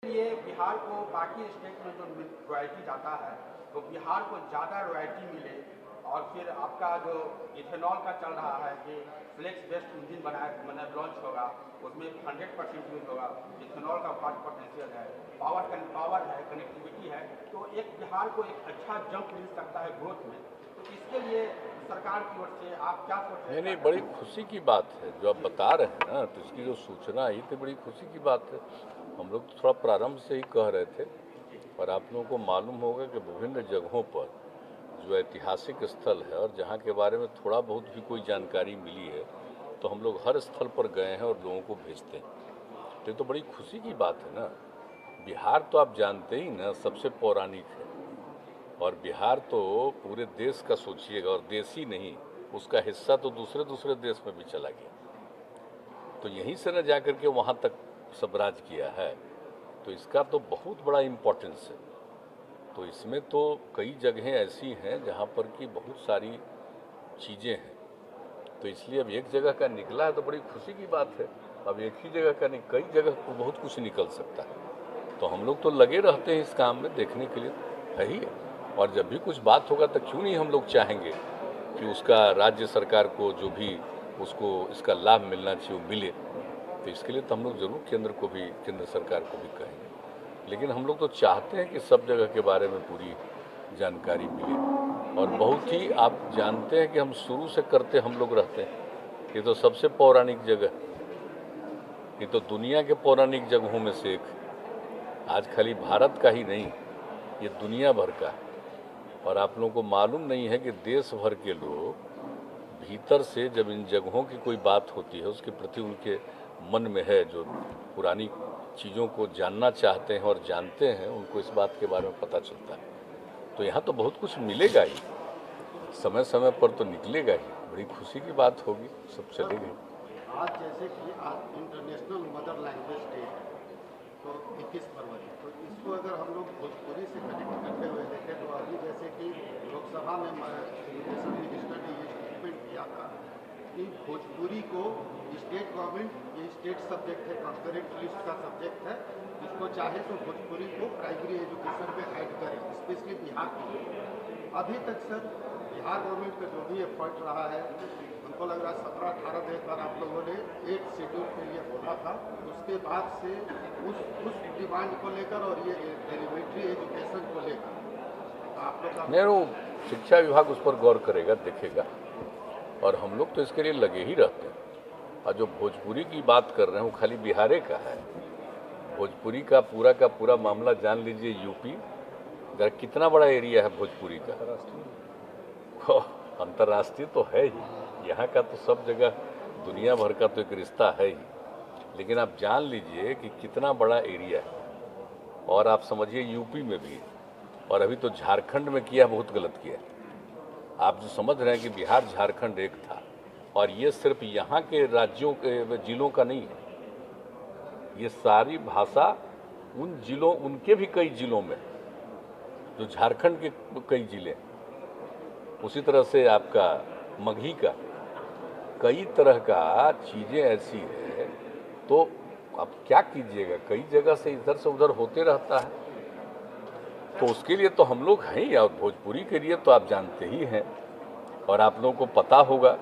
लिए बिहार को बाकी स्टेट में जो रॉयल्टी जाता है तो बिहार को ज़्यादा रॉयल्टी मिले और फिर आपका जो इथेनॉल का चल रहा है कि फ्लेक्स बेस्ड इंजन बनाए लॉन्च होगा, उसमें 100% यूज होगा। इथेनॉल का फास्ट पोटेंशियल है, पावर है, कनेक्टिविटी है, तो एक बिहार को एक अच्छा जंप मिल सकता है ग्रोथ में। तो इसके लिए सरकार की ओर से आप क्या सोच रहे हैं? नहीं, बड़ी खुशी की बात है जो आप बता रहे हैं ना, तो इसकी जो सूचना आई थी बड़ी खुशी की बात है। हम लोग तो थोड़ा प्रारंभ से ही कह रहे थे, और आप लोगों को मालूम होगा कि विभिन्न जगहों पर जो ऐतिहासिक स्थल है और जहाँ के बारे में थोड़ा बहुत भी कोई जानकारी मिली है तो हम लोग हर स्थल पर गए हैं और लोगों को भेजते हैं। तो ये तो बड़ी खुशी की बात है ना। बिहार तो आप जानते ही ना सबसे पौराणिक है, और बिहार तो पूरे देश का सोचिएगा, और देश ही नहीं उसका हिस्सा तो दूसरे दूसरे देश में भी चला गया। तो यहीं से न जा कर के वहाँ तक सब राज किया है, तो इसका तो बहुत बड़ा इम्पोर्टेंस है। तो इसमें तो कई जगहें ऐसी हैं जहाँ पर कि बहुत सारी चीज़ें हैं, तो इसलिए अब एक जगह का निकला है तो बड़ी खुशी की बात है। अब एक ही जगह का नहीं, कई जगह को बहुत कुछ निकल सकता है। तो हम लोग तो लगे रहते हैं इस काम में, देखने के लिए है ही है। और जब भी कुछ बात होगा तो क्यों नहीं हम लोग चाहेंगे कि उसका राज्य सरकार को जो भी उसको इसका लाभ मिलना चाहिए वो मिले। तो इसके लिए तो हम लोग ज़रूर केंद्र सरकार को भी कहेंगे। लेकिन हम लोग तो चाहते हैं कि सब जगह के बारे में पूरी जानकारी मिले। और बहुत ही आप जानते हैं कि हम शुरू से करते हम लोग रहते हैं। ये तो सबसे पौराणिक जगह, ये तो दुनिया के पौराणिक जगहों में से एक। आज खाली भारत का ही नहीं, ये दुनिया भर का है। और आप लोगों को मालूम नहीं है कि देश भर के लोग भीतर से जब इन जगहों की कोई बात होती है उसके प्रति उनके मन में है जो पुरानी चीज़ों को जानना चाहते हैं और जानते हैं, उनको इस बात के बारे में पता चलता है। तो यहाँ तो बहुत कुछ मिलेगा ही, समय समय पर तो निकलेगा ही। बड़ी खुशी की बात होगी, सब चलेगी। आज जैसे कि आज इंटरनेशनल मदर लैंग्वेज डे है, तो 21 फरवरी, तो इसको अगर हम लोग भोजपुरी से कनेक्ट करते हुए देखें तो अभी जैसे कि लोकसभा में एजुकेशन मिनिस्टर ने ये स्टेटमेंट किया था कि भोजपुरी को स्टेट गवर्नमेंट, ये स्टेट सब्जेक्ट है, कंकरेंट लिस्ट का सब्जेक्ट है, इसको चाहे तो भोजपुरी को प्राइमरी एजुकेशन में ऐड करें, स्पेशली बिहार के लिए। अभी तक सर बिहार गवर्नमेंट का जो भी एफर्ट रहा है, हमको लग रहा है 17-18 दिन पर आप लोगों ने एक शेड्यूल के लिए बोला था, उसके बाद से उस डिमांड को लेकर और ये एलिमेंट्री एजुकेशन को लेकर आप लोग का नहीं, वो शिक्षा विभाग उस पर गौर करेगा, देखेगा, और हम लोग तो इसके लिए लगे ही रहते हैं। और जो भोजपुरी की बात कर रहे हैं वो खाली बिहारे का है। भोजपुरी का पूरा मामला जान लीजिए, यूपी जरा कितना बड़ा एरिया है भोजपुरी का, अंतर्राष्ट्रीय तो है ही। यहाँ का तो सब जगह दुनिया भर का तो एक रिश्ता है ही। लेकिन आप जान लीजिए कि कितना बड़ा एरिया है, और आप समझिए यूपी में भी, और अभी तो झारखंड में किया, बहुत गलत किया। आप जो समझ रहे हैं कि बिहार झारखंड एक था, और ये सिर्फ यहाँ के राज्यों के जिलों का नहीं है, ये सारी भाषा उन जिलों, उनके भी कई जिलों में, जो झारखंड के कई जिले, उसी तरह से आपका मगही का, कई तरह का चीज़ें ऐसी है। तो अब क्या कीजिएगा, कई जगह से इधर से उधर होते रहता है। तो उसके लिए तो हम लोग हैं ही, और भोजपुरी के लिए तो आप जानते ही हैं। और आप लोगों को पता होगा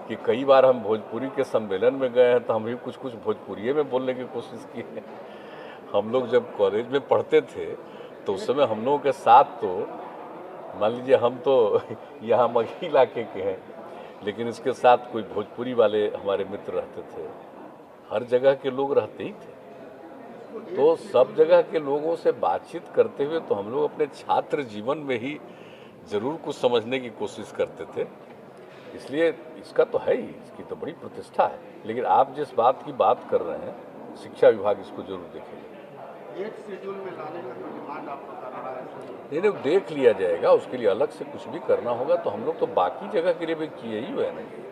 कि कई बार हम भोजपुरी के सम्मेलन में गए हैं तो हम भी कुछ भोजपुरी में बोलने की कोशिश की है। हम लोग जब कॉलेज में पढ़ते थे तो उस समय हम लोगों के साथ तो मान लीजिए हम तो यहाँ मगही इलाके के हैं, लेकिन इसके साथ कोई भोजपुरी वाले हमारे मित्र रहते थे। हर जगह के लोग रहते ही थे। तो सब जगह के लोगों से बातचीत करते हुए तो हम लोग अपने छात्र जीवन में ही ज़रूर कुछ समझने की कोशिश करते थे। इसलिए इसका तो है ही, इसकी तो बड़ी प्रतिष्ठा है। लेकिन आप जिस बात की बात कर रहे हैं, शिक्षा विभाग इसको जरूर देखेगा। एक शेड्यूल में लाने का जो डिमांड आपको कर रहा है, नहीं, देख लिया जाएगा। उसके लिए अलग से कुछ भी करना होगा तो हम लोग तो बाकी जगह के लिए भी किए ही हुए हैं।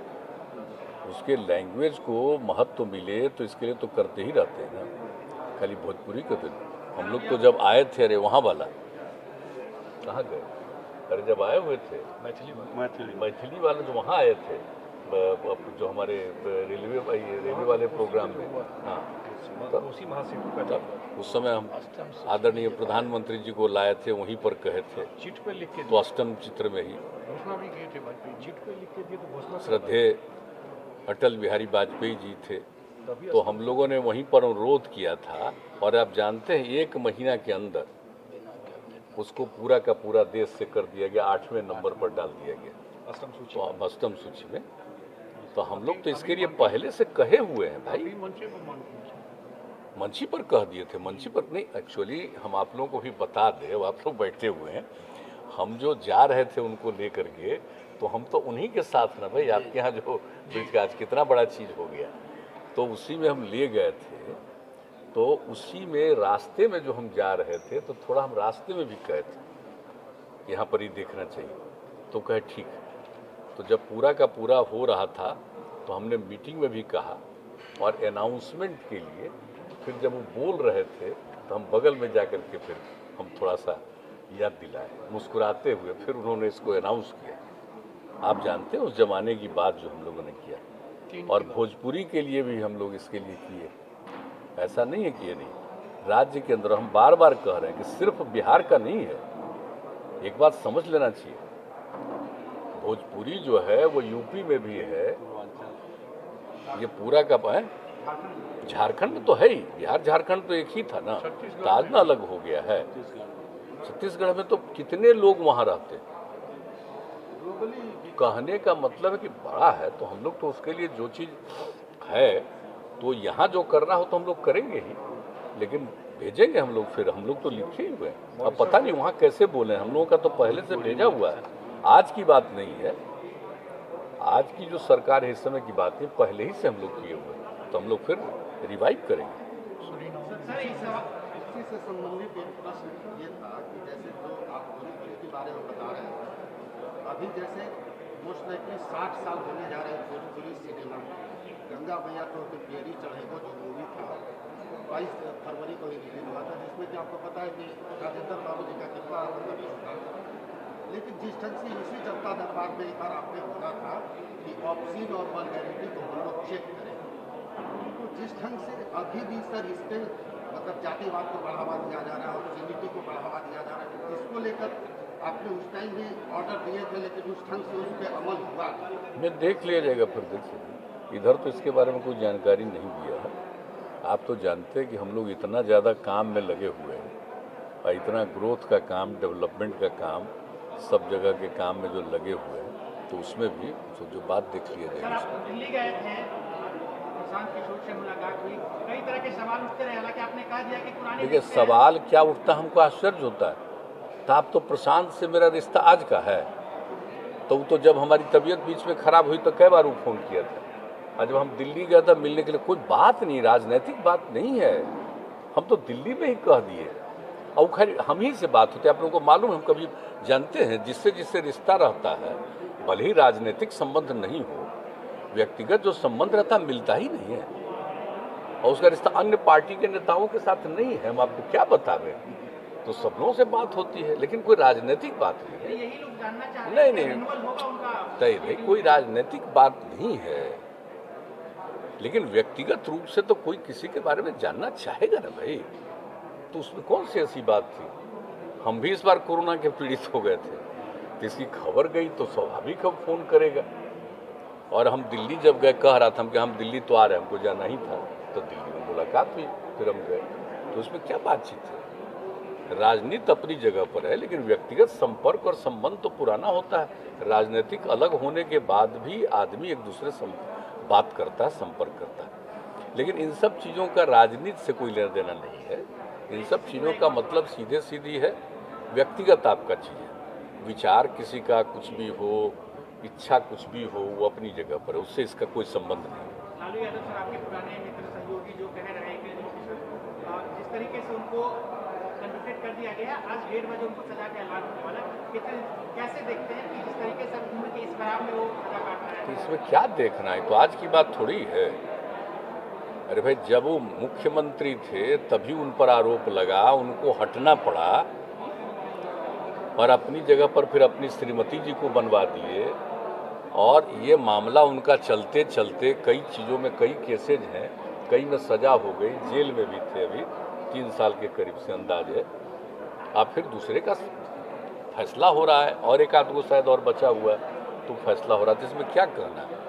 उसके लैंग्वेज को महत्व मिले तो इसके लिए तो करते ही रहते हैं ना, खाली भोजपुरी के दिन। हम लोग तो जब आए थे, अरे वहाँ वाला कहाँ गए, अरे जब आए हुए थे मैथिली वाले जो वहाँ आए थे, जो हमारे रेलवे वाले प्रोग्राम में, हाँ, उसी महासेतु का उस समय हम आदरणीय प्रधानमंत्री जी को लाए थे, वहीं पर कहे थे, चिट पे लिख के तो अष्टम चित्र में ही घोषणा भी किए थे वाजपेयी, चिट पे लिख के दिए तो घोषणा श्रद्धेय अटल बिहारी वाजपेयी जी थे, तभी तो हम लोगों ने वहीं पर अनुरोध किया था। और आप जानते हैं 1 महीना के अंदर उसको पूरा का पूरा देश से कर दिया गया, 8वें नंबर पर डाल दिया गया अष्टम सूची तो अब अष्टम सूची में। तो हम लोग तो इसके लिए पहले से कहे हुए हैं भाई, अभी मंचे को मान मंची पर कह दिए थे, मंची पर नहीं। एक्चुअली हम आप लोगों को भी बता दें, अब आप लोग बैठे हुए हैं, हम जो जा रहे थे उनको लेकर के, तो हम तो उन्हीं के साथ ना भाई, आपके यहाँ जो ब्रिज का आज कितना बड़ा चीज़ हो गया, तो उसी में हम ले गए थे। तो उसी में रास्ते में जो हम जा रहे थे, तो थोड़ा हम रास्ते में भी कहे थे यहाँ पर ही देखना चाहिए, तो कहे ठीक है। तो जब पूरा का पूरा हो रहा था तो हमने मीटिंग में भी कहा, और अनाउंसमेंट के लिए फिर जब वो बोल रहे थे तो हम बगल में जाकर के फिर हम थोड़ा सा याद दिलाए मुस्कुराते हुए, फिर उन्होंने इसको अनाउंस किया। आप जानते हैं उस जमाने की बात जो हम लोगों ने किया, और भोजपुरी के लिए भी हम लोग इसके लिए किए, ऐसा नहीं है कि ये नहीं। राज्य के अंदर हम बार बार कह रहे हैं कि सिर्फ बिहार का नहीं है, एक बात समझ लेना चाहिए, भोजपुरी जो है वो यूपी में भी है, ये पूरा का है, झारखंड में तो है ही, बिहार झारखंड तो एक ही था ना, तो आज ना अलग हो गया है। छत्तीसगढ़ में तो कितने लोग वहाँ रहते हैं। कहने का मतलब है कि बड़ा है, तो हम लोग तो उसके लिए जो चीज़ है, तो यहाँ जो करना हो तो हम लोग करेंगे ही, लेकिन भेजेंगे हम लोग, फिर हम लोग तो लिखे हुए हैं। अब पता नहीं वहाँ कैसे बोले, हम लोगों का तो पहले से भेजा हुआ है, आज की बात नहीं है। आज की जो सरकार है इस समय की बात है, पहले ही से हम लोग किए हुए हैं, तो हम लोग फिर रिवाइव करेंगे। इसी से संबंधित एक प्रश्न ये था कि जैसे जो आप भोजपुरी के बारे में बता रहे हैं, अभी जैसे मोस्ट लाइकली 60 साल होने जा रहे हैं भोजपुरी सिनेमा में। गंगा मैया तो बेरी चढ़ेगो जो मूवी था 22 फरवरी को रिलीज हुआ था, जिसमें कि आपको पता है कि राजेंद्र बाबू जी का कितना था। लेकिन जिस ढंग से इसी जनता दरबार में एक बार आपने बोला था कि ऑप्शन और वल्गैरिटी को हम लोग चेक करें, तो जिस ढंग से अभी भी सर इस पर मतलब जातिवाद को बढ़ावा दिया जा रहा है और यूनिटी को बढ़ावा दिया जा रहा है, इसको लेकर आपने उस टाइम भी ऑर्डर दिए थे, लेकिन उस ढंग से उस पर अमल हुआ मैं देख लिया जाएगा। फिर देखिए, इधर तो इसके बारे में कोई जानकारी नहीं दिया है। आप तो जानते हैं कि हम लोग इतना ज़्यादा काम में लगे हुए हैं, और इतना ग्रोथ का काम, डेवलपमेंट का काम, सब जगह के काम में जो लगे हुए हैं, तो उसमें भी तो जो बात देख लिया जाएगा। दिल्ली गए थे, प्रशांत किशोर से मुलाकात हुई, कई तरह के सवाल उठते रहे, हालांकि आपने कह दिया कि पुराने देखिए, सवाल क्या उठता हमको आश्चर्य होता है। तो आप तो प्रशांत से मेरा रिश्ता आज का है, तो जब हमारी तबीयत बीच में खराब हुई तो कई बार वो फ़ोन किया था, और जब हम दिल्ली गए था मिलने के लिए, कोई बात नहीं, राजनीतिक बात नहीं है, हम तो दिल्ली में ही कह दिए। और खैर हम ही से बात होती है, आप लोगों को मालूम है, हम कभी जानते हैं जिससे जिससे रिश्ता रहता है, भले ही राजनीतिक संबंध नहीं हो, व्यक्तिगत जो संबंध रहता है मिलता ही नहीं है, और उसका रिश्ता अन्य पार्टी के नेताओं के साथ नहीं है। हम आपको क्या बता रहे हैं, तो सब लोगों से बात होती है, लेकिन कोई राजनीतिक बात नहीं है। यही लोग जानना चाह रहे नहीं हैं, नहीं रिन्यूअल होगा उनका? नहीं, कोई राजनीतिक बात नहीं है, लेकिन व्यक्तिगत रूप से तो कोई किसी के बारे में जानना चाहेगा ना भाई, तो उसमें कौन सी ऐसी बात थी। हम भी इस बार कोरोना के पीड़ित हो गए थे, तो इसकी खबर गई तो स्वाभाविक हम फ़ोन करेगा। और हम दिल्ली जब गए, कह रहा था कि हम दिल्ली तो आ रहे हैं, हमको जाना ही था, तो दिल्ली में मुलाकात हुई, फिर हम गए, तो उसमें क्या बातचीत है। राजनीति अपनी जगह पर है, लेकिन व्यक्तिगत संपर्क और संबंध तो पुराना होता है। राजनीतिक अलग होने के बाद भी आदमी एक दूसरे से बात करता है, संपर्क करता है, लेकिन इन सब चीज़ों का राजनीति से कोई लेना देना नहीं है। इन सब चीज़ों का मतलब सीधे सीधी है, व्यक्तिगत आपका चीज़ है, विचार किसी का कुछ भी हो, इच्छा कुछ भी हो, वो अपनी जगह पर है, उससे इसका कोई संबंध नहीं। लालू यादव सर आपके पुराने मित्र सहयोगी जो कह रहे हैं कि जिस तरीके से उनको कन्विक्टेड कर दिया गया, आज 1:30 बजे उनको सजा का ऐलान होने वाला है, कैसे देखते हैं कि जिस तरीके से उम्र के इस बयान में वो सजा काट रहा है? तो इसमें क्या देखना है, तो आज की बात थोड़ी है। अरे भाई, जब वो मुख्यमंत्री थे तभी उन पर आरोप लगा, उनको हटना पड़ा, और अपनी जगह पर फिर अपनी श्रीमती जी को बनवा दिए, और ये मामला उनका चलते चलते कई चीज़ों में कई केसेज हैं, कई में सज़ा हो गई, जेल में भी थे अभी, 3 साल के करीब से अंदाज है। अब फिर दूसरे का फैसला हो रहा है और एक आध को शायद और बचा हुआ है तो फैसला हो रहा है, तो इसमें क्या कहना है।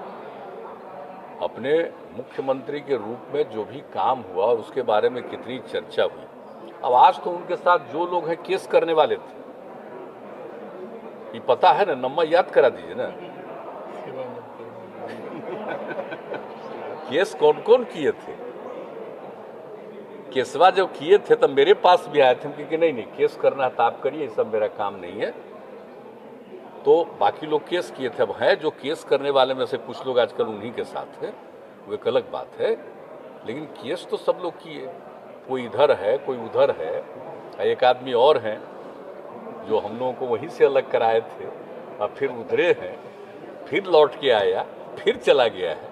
अपने मुख्यमंत्री के रूप में जो भी काम हुआ और उसके बारे में कितनी चर्चा हुई। अब आज तो उनके साथ जो लोग हैं केस करने वाले थे, ये पता है ना, नंबर याद करा दीजिए ना। केस कौन कौन किए थे? केसवा जब किए थे तब मेरे पास भी आए थे, क्योंकि नहीं केस करना है तो आप करिए, ये सब मेरा काम नहीं है। तो बाकी लोग केस किए थे। अब है जो केस करने वाले में से कुछ लोग आजकल उन्हीं के साथ है, वो एक अलग बात है, लेकिन केस तो सब लोग किए। कोई इधर है, कोई उधर है, एक आदमी और हैं जो हम लोगों को वहीं से अलग कराए थे और फिर उधरे हैं, फिर लौट के आया, फिर चला गया है,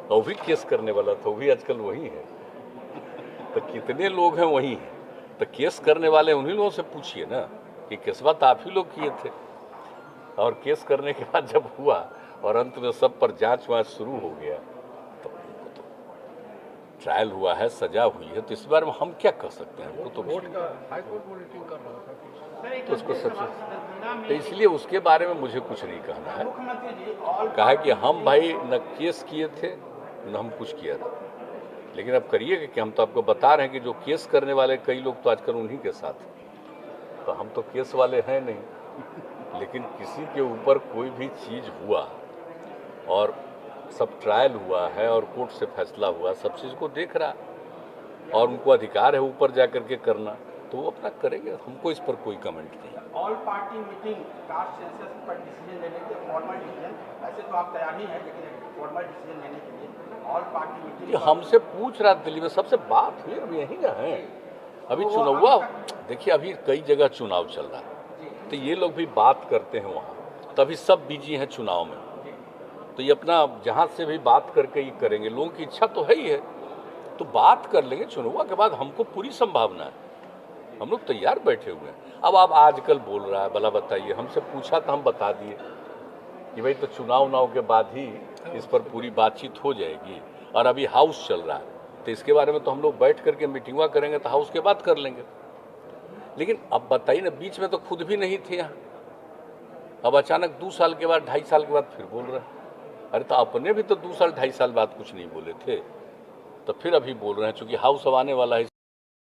तो वो भी केस करने वाला था, वो भी आजकल वही है। तो कितने लोग हैं वही हैं, तो केस करने वाले उन्हीं लोगों से पूछिए ना कि केसवा तो आप ही लोग किए थे। और केस करने के बाद जब हुआ और अंत में सब पर जांच वाँच शुरू हो गया, तो ट्रायल हुआ है, सजा हुई है, तो इस बारे में हम क्या कह सकते हैं? वो तो हाई कोर्ट में मीटिंग कर रहा था तो उसको तो इसलिए उसके बारे में मुझे कुछ नहीं कहना है। कहा कि हम भाई न केस किए थे न हम कुछ किया था, लेकिन अब करिएगा कि हम तो आपको बता रहे हैं कि जो केस करने वाले कई लोग तो आजकल उन्हीं के साथ हैं, तो हम तो केस वाले हैं नहीं। लेकिन किसी के ऊपर कोई भी चीज़ हुआ और सब ट्रायल हुआ है और कोर्ट से फैसला हुआ, सब चीज़ को देख रहा और उनको अधिकार है ऊपर जा करके करना, तो वो अपना करेंगे, हमको इस पर कोई कमेंट नहीं। All party meeting caste census पर डिसीजन लेने के फॉर्मल डिसीजन, ऐसे तो आप तैयार ही हैं, लेकिन फॉर्मल डिसीजन लेने के लिए ऑल पार्टी मीटिंग हमसे पूछ रहा दिल्ली में, सबसे बात हुई, अब यहीं ना है। अभी चुनाव, देखिए अभी कई जगह चुनाव चल रहा है, तो ये लोग भी बात करते हैं वहाँ, तभी सब बिजी हैं चुनाव में, तो ये अपना जहाँ से भी बात करके ये करेंगे। लोगों की इच्छा तो है ही है, तो बात कर लेंगे। चुनाव के बाद हमको पूरी संभावना है, हम लोग तैयार बैठे हुए हैं। अब आप आजकल बोल रहा है, भला बताइए, हमसे पूछा तो हम बता दिए कि भाई तो चुनाव के बाद ही इस पर पूरी बातचीत हो जाएगी, और अभी हाउस चल रहा है, तो इसके बारे में तो हम लोग बैठ करके मीटिंगवा करेंगे, तो हाउस के बाद कर लेंगे। लेकिन अब बताइए ना, बीच में तो खुद भी नहीं थे यहाँ, अब अचानक 2 साल के बाद, 2.5 साल के बाद फिर बोल रहे हैं। अरे तो अपने भी तो 2 साल 2.5 साल बाद कुछ नहीं बोले थे, तो फिर अभी बोल रहे हैं, चूंकि हाउस अब आने वाला है।